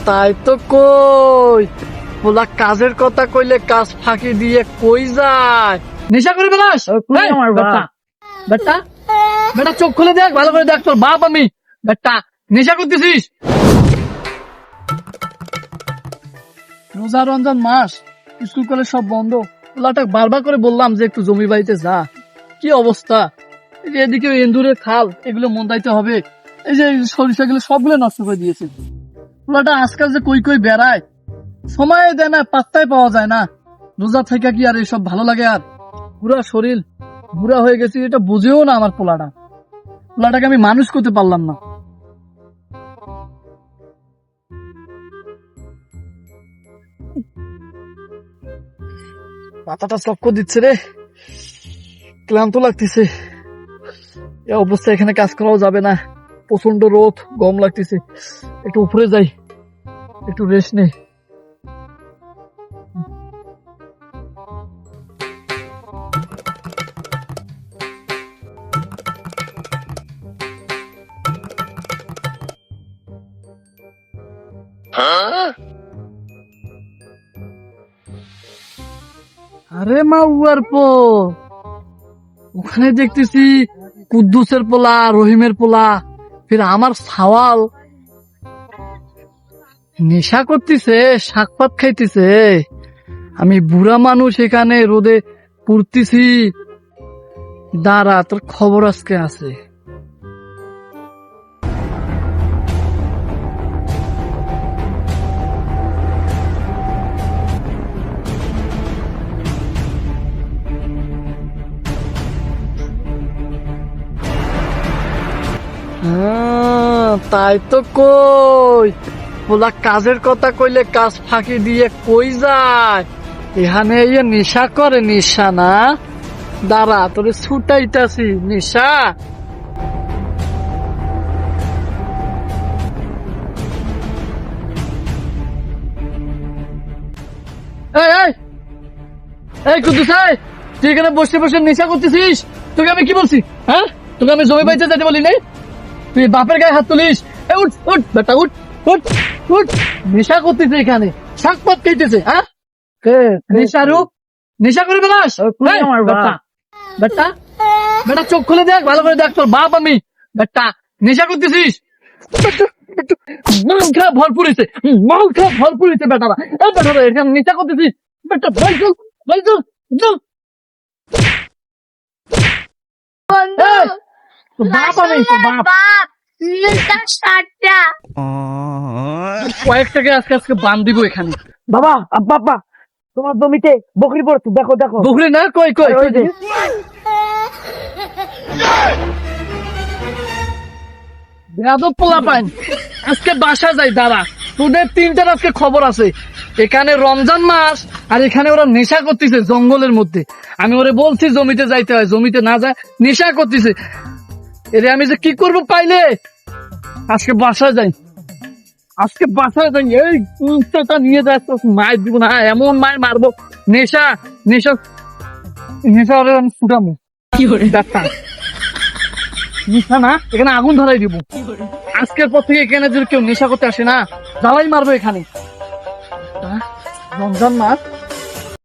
তাই তো কই, বলা কাজের কথা কইলে কাজ ফাঁকি দিয়ে কই যায়। নেশা করে বেলাস আমার বেটা, বেটা বেটা চোখ খুলে দেখ, ভালো করে দেখ, তোর বাপ আমি। বেটা নেশা করতেছিস? রোজা রমজান মাস, স্কুল কলেজ সব বন্ধ। ওলাটা বারবার করে বললাম যে একটু জমি বাড়িতে যা। কি অবস্থা, এই যে এদিকে এন্দুরের খাল, এগুলো মন্দাইতে হবে। এই যে সরিষা গুলো সবগুলো নষ্ট করে দিয়েছে। ওলাটা আজকাল যে কই কই বেড়ায়, সময় দেয় না, পাত্তাই পাওয়া যায় না। রোজা থেকে কি আর এসব ভালো লাগে? আর পুরা শরীর বুড়া হয়ে গেছে, এটা বুঝেও না আমার পোলাটাকে আমি মানুষ করতে পারলাম না। মাথাটা চক্কর দিচ্ছে রে, ক্লান্ত লাগতেছে। এই অবস্থা এখানে কাজ করাও যাবে না, প্রচন্ড রোদ, গরম লাগতেছে। একটু উপরে যাই, একটু রেস্ট নেই। আরে মা উয়ার পো, ওখানে দেখতেছি কুদ্দুসের পোলা, রহিমের পোলা, ফির আমার সাওয়াল নেশা করতেছে, শাকপাত খাইতেছে। আমি বুড়া মানুষ এখানে রোদে পুড়তেছি। দাঁড়া, তোর খবর আজকে আছে। তাই তো কই, বলা কাজের কথা কইলে কাজ ফাঁকি দিয়ে কই যায়। এখানে নেশা করে, নেশা না? দাঁড়া, তোরে ছুটাইতাছি নেশা। এই এই এই কুদ্দুস, তুই এখানে বসে বসে নেশা করতেছিস? তোকে আমি কি বলছি? হ্যাঁ, তোকে আমি জমি বাইতে যেতে বলি নাই? তুই বাপের গায়ে হাত তুলিস? উঠ উঠ বেটা, উঠ উঠ উঠ। নেশা করতেছে এখানে, শাকপাত খাইতেছে। হ্যাঁ, নেশারু নেশা করে বেলাস আমার বেটা, বেটা বেটা চোখ খুলে দেখ, ভালো করে দেখ, তোর বাপ আমি। বেটা নেশা করতেছিস? মাল খারাপ ভরপুর হয়েছে, মাল খারাপ ভরপুর হয়েছে বেটারা। এই বেটারা এখানে নেশা করতেছিস? বেটা ভাই চল, ভাই চল, চল। তোর বাপ আমি, তোর বাপ। কয়েকটাকে আজকে আজকে বান দিব এখানে। বাবা, আব্বা আব্বা, তোমার জমিতে বকরি পড়ছে, দেখো দেখো। বকরি না? কই কই ওই যে। বেয়াদব পোলা পাইন, আজকে বাসা যাই। দাঁড়া, তোদের তিনটার আজকে খবর আছে। এখানে রমজান মাস, আর এখানে ওরা নেশা করতেছে জঙ্গলের মধ্যে। আমি ওরে বলছি জমিতে যাইতে হয়, জমিতে না যায়, নেশা করতেছে। এরে আমি যে কি করবো পাইলে, আজকে বাসায় যাই, আজকে বাসায় যাই। এই কুত্তাটা নিয়ে যাচ্ছ, মায়ের দিব না, এমন মায়ের মারবো। নেশা নেশা নেশা ওরে আমি ছুটামো। কি করে ডাক্তার, নেশা না, এখানে আগুন ধরাই দিব। আজকের পর থেকে এখানে যদি কেউ নেশা করতে আসে না, জ্বালাই মারবো এখানে। রমজান মাস,